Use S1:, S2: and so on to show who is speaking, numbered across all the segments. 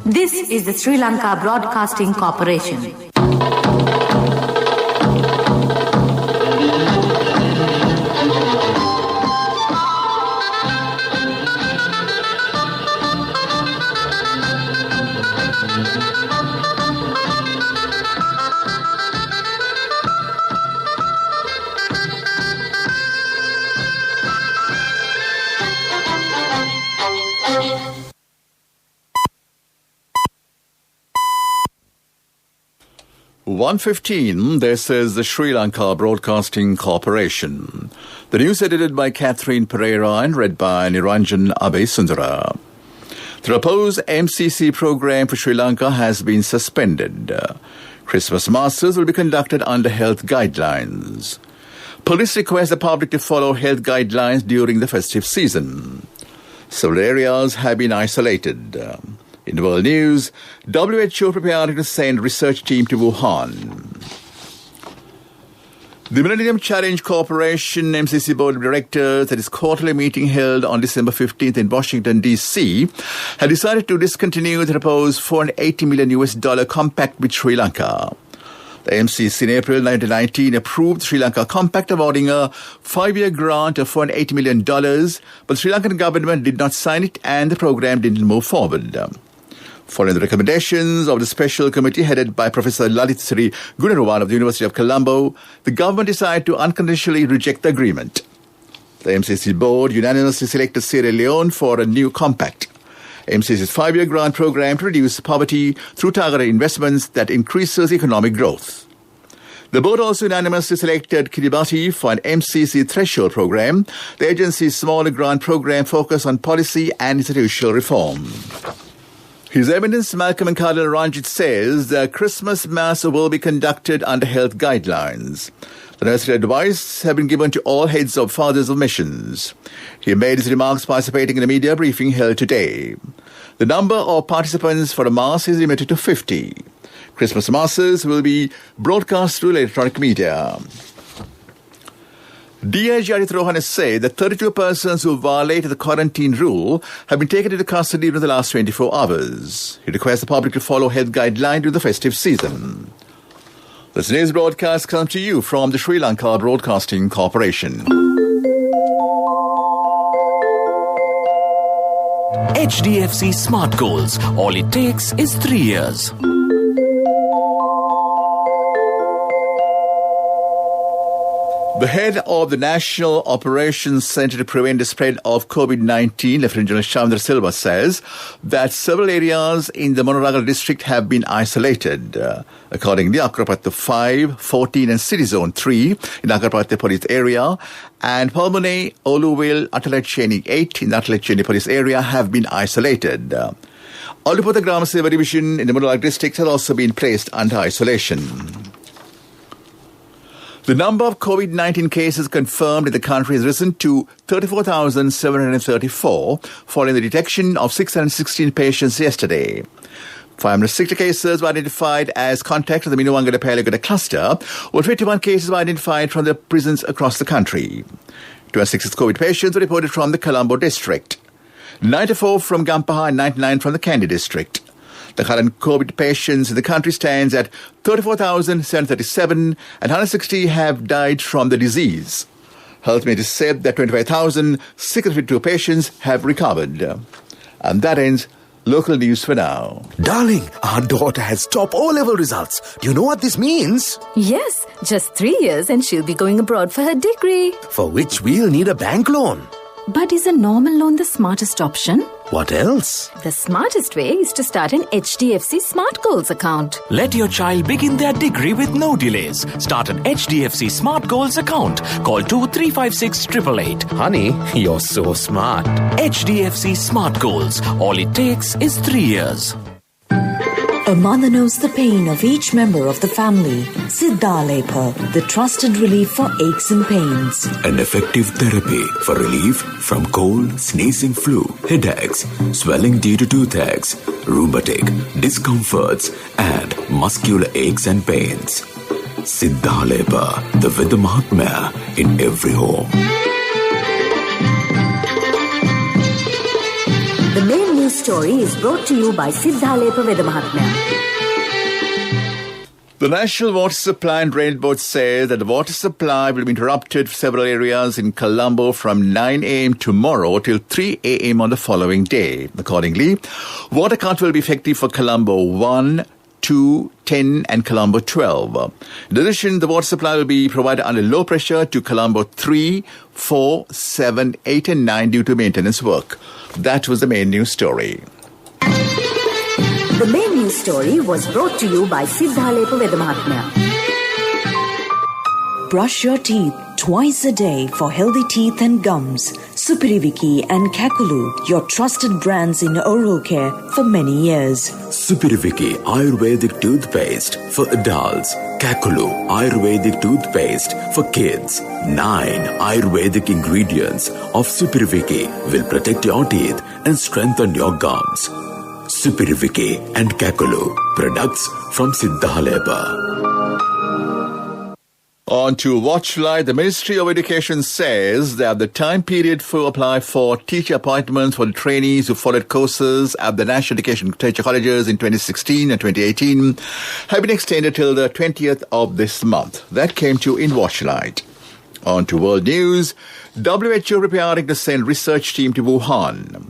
S1: This is the Sri Lanka Broadcasting Corporation.
S2: .115, this is the Sri Lanka Broadcasting Corporation. The news edited by Catherine Pereira and read by Niranjan Abesundara. The proposed MCC program for Sri Lanka has been suspended. Christmas masses will be conducted under health guidelines. Police request the public to follow health guidelines during the festive season. Several areas have been isolated. In the world news, WHO preparing to send research team to Wuhan. The Millennium Challenge Corporation MCC Board of Directors at its quarterly meeting held on December 15th in Washington, D.C., had decided to discontinue the proposed $480 million compact with Sri Lanka. The MCC in April 1919 approved the Sri Lanka Compact, awarding a 5-year grant of $480 million, but the Sri Lankan government did not sign it and the program didn't move forward. Following the recommendations of the special committee headed by Professor Lalit Sri Gunaruwan of the University of Colombo, the government decided to unconditionally reject the agreement. The MCC board unanimously selected Sierra Leone for a new compact. MCC's 5-year grant program to reduce poverty through targeted investments that increases economic growth. The board also unanimously selected Kiribati for an MCC threshold program, the agency's smaller grant program focused on policy and institutional reform. His Eminence Malcolm and Cardinal Ranjit says the Christmas Mass will be conducted under health guidelines. The necessary advice have been given to all heads of fathers of missions. He made his remarks participating in a media briefing held today. The number of participants for a Mass is limited to 50. Christmas Masses will be broadcast through electronic media. DIG Adith Rohan has said that 32 persons who violated the quarantine rule have been taken into custody within the last 24 hours. He requests the public to follow health guidelines during the festive season. This news broadcast comes to you from the Sri Lanka Broadcasting Corporation.
S3: HDFC Smart Goals. All it takes is 3 years.
S2: The head of the National Operations Centre to Prevent the Spread of COVID-19, Lieutenant General Chandra Silva, says that several areas in the Monoragal district have been isolated. Accordingly, Akrapatta 5, 14 and City Zone 3 in Akrapatta Police area and Palmone, Oluville, Ataletcheni 8 in the Ataletcheni Police area have been isolated. Olupota Grama Seva Division in the Monoragal district has also been placed under isolation. The number of COVID-19 cases confirmed in the country has risen to 34,734, following the detection of 616 patients yesterday. 560 cases were identified as contacts of the Minuwangada Payalagada cluster, while 51 cases were identified from the prisons across the country. 26 COVID patients were reported from the Colombo district, 94 from Gampaha and 99 from the Kandy district. The current COVID patients in the country stands at 34,737 and 160 have died from the disease. Health Ministry said that 25,652 patients have recovered. And that ends local news for now.
S4: Darling, our daughter has top O-level results. Do you know what this means?
S5: Yes, just 3 years and she'll be going abroad for her degree.
S4: For which we'll need a bank loan.
S5: But is a normal loan the smartest option?
S4: What else?
S5: The smartest way is to start an HDFC Smart Goals account.
S3: Let your child begin their degree with no delays. Start an HDFC Smart Goals account. Call 2356 888.
S4: Honey, you're so smart.
S3: HDFC Smart Goals. All it takes is 3 years.
S6: A mother knows the pain of each member of the family. Siddhalepa, the trusted relief for aches and pains.
S7: An effective therapy for relief from cold, sneezing, flu, headaches, swelling due to toothaches, rheumatic, discomforts, and muscular aches and pains. Siddhalepa, the Vidamahatmya in every home.
S6: The main news
S1: story is brought to you by Siddhalepa Vedamahatmya.
S2: The National Water Supply and Drainage Board says that the water supply will be interrupted for several areas in Colombo from 9 a.m. tomorrow till 3 a.m. on the following day. Accordingly, water cut will be effective for Colombo 1, 2, 10 and Colombo 12. In addition, the water supply will be provided under low pressure to Colombo 3, 4, 7, 8 and 9 due to maintenance work. That was the main news story.
S1: The main news story was brought to you by Siddhalepa Vedamahatmya.
S6: Brush your teeth twice a day for healthy teeth and gums. Supiriviki and Kakulu, your trusted brands in oral care for many years.
S7: Supiriviki Ayurvedic toothpaste for adults. Kakulu Ayurvedic toothpaste for kids. 9 Ayurvedic ingredients of Supiriviki will protect your teeth and strengthen your gums. Supiriviki and Kakulu, products from Siddhalepa.
S2: On to Watchlight, the Ministry of Education says that the time period for apply for teacher appointments for the trainees who followed courses at the National Education Teacher Colleges in 2016 and 2018 have been extended till the 20th of this month. That came to in Watchlight. On to world news, WHO preparing to send research team to Wuhan.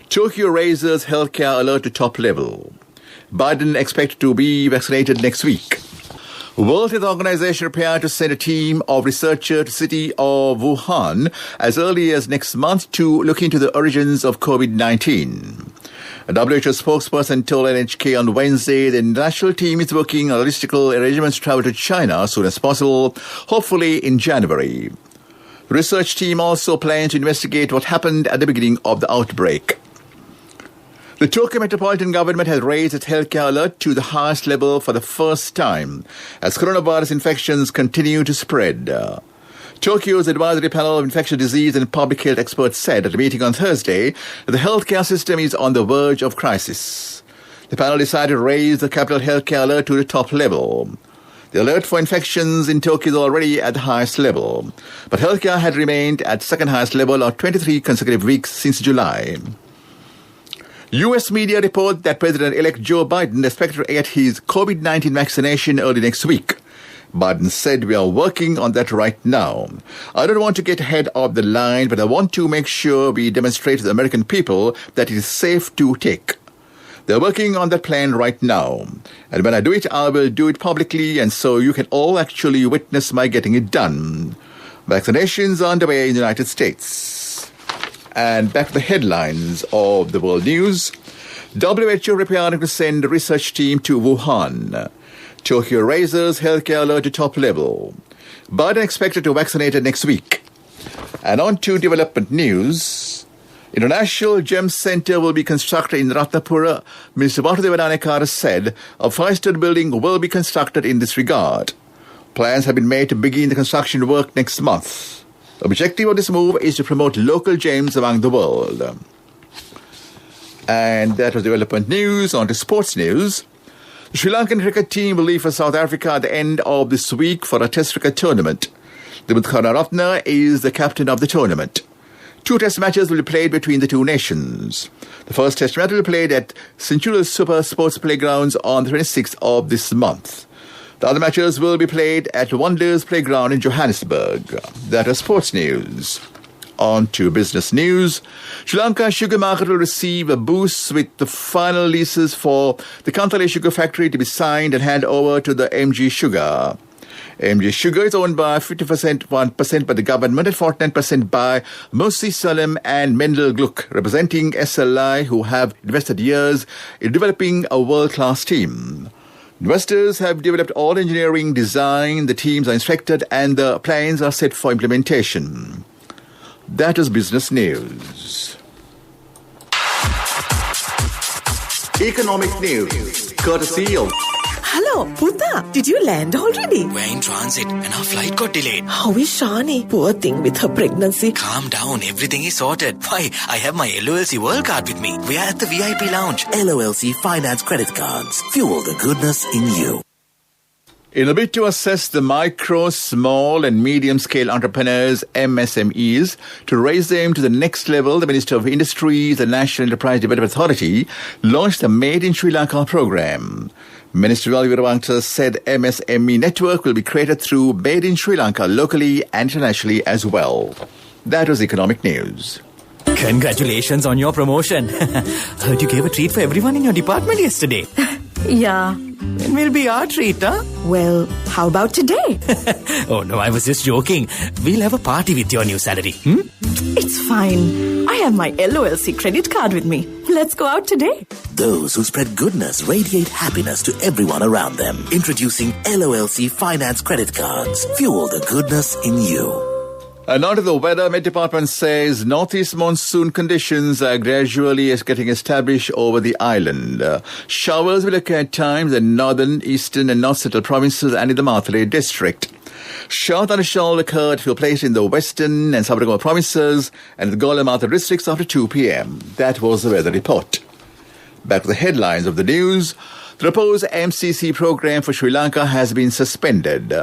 S2: Tokyo raises healthcare alert to top level. Biden expected to be vaccinated next week. World Health Organization prepared to send a team of researchers to the city of Wuhan as early as next month to look into the origins of COVID-19. A WHO spokesperson told NHK on Wednesday the national team is working on logistical arrangements to travel to China as soon as possible, hopefully in January. The research team also plans to investigate what happened at the beginning of the outbreak. The Tokyo Metropolitan Government has raised its healthcare alert to the highest level for the first time as coronavirus infections continue to spread. Tokyo's advisory panel of infectious disease and public health experts said at a meeting on Thursday that the healthcare system is on the verge of crisis. The panel decided to raise the capital healthcare alert to the top level. The alert for infections in Tokyo is already at the highest level, but healthcare had remained at second highest level of 23 consecutive weeks since July. U.S. media report that President-elect Joe Biden is expected to get his COVID-19 vaccination early next week. Biden said, "We are working on that right now. I don't want to get ahead of the line, but I want to make sure we demonstrate to the American people that it is safe to take. They're working on that plan right now. And when I do it, I will do it publicly, and so you can all actually witness my getting it done." Vaccinations are underway in the United States. And back to the headlines of the world news. WHO preparing to send a research team to Wuhan. Tokyo raises healthcare alert to top level. Biden expected to vaccinate next week. And on to development news. International Gem Center will be constructed in Ratnapura. Minister Vasudeva Danekara said a 5-story building will be constructed in this regard. Plans have been made to begin the construction work next month. The objective of this move is to promote local gems among the world. And that was development news. On to sports news. The Sri Lankan cricket team will leave for South Africa at the end of this week for a Test cricket tournament. Dimuth Karunaratne is the captain of the tournament. 2 test matches will be played between the two nations. The first test match will be played at Centurial Super Sports Playgrounds on the 26th of this month. The other matches will be played at Wonders Playground in Johannesburg. That is sports news. On to business news. Sri Lanka sugar market will receive a boost with the final leases for the Kantale Sugar Factory to be signed and handed over to the MG Sugar. MG Sugar is owned by 1% by the government and 49% by Mosi Salim and Mendel Gluck, representing SLI, who have invested years in developing a world-class team. Investors have developed all engineering design, the teams are inspected, and the plans are set for implementation. That is business news. Economic news, courtesy of...
S8: Hello, Puta. Did you land already?
S3: We're in transit and our flight got delayed.
S8: How is Shani? Poor thing with her pregnancy.
S3: Calm down, everything is sorted. Why, I have my LOLC World Card with me. We are at the VIP lounge.
S4: LOLC Finance Credit Cards. Fuel the goodness in you.
S2: In a bid to assess the micro, small and medium-scale entrepreneurs, MSMEs, to raise them to the next level, the Minister of Industry, the National Enterprise Development Authority, launched the Made in Sri Lanka program. Minister Viravangsa said MSME network will be created through Made in Sri Lanka locally and internationally as well. That was economic news.
S3: Congratulations on your promotion. Heard you gave a treat for everyone in your department yesterday.
S5: Yeah.
S3: When will be our treat, huh?
S8: Well, how about today?
S3: Oh no, I was just joking. We'll have a party with your new salary.
S8: It's fine. I have my LOLC credit card with me. Let's go out today.
S9: Those who spread goodness radiate happiness to everyone around them. Introducing LOLC Finance Credit Cards. Fuel the goodness in you.
S2: And on to the weather, Met Department says northeast monsoon conditions are gradually getting established over the island. Showers will occur at times in northern, eastern and north central provinces and in the Matale district. Short thundershower occurred to a place in the western and southern provinces and the Golamata districts after 2 p.m. That was the weather report. Back to the headlines of the news. The proposed MCC program for Sri Lanka has been suspended.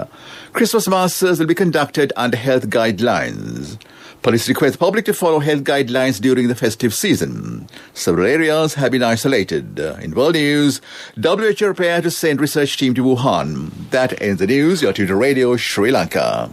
S2: Christmas masses will be conducted under health guidelines. Police request the public to follow health guidelines during the festive season. Several areas have been isolated. In world news, WHO prepared to send research team to Wuhan. That ends the news. You're tuned to Radio Sri Lanka.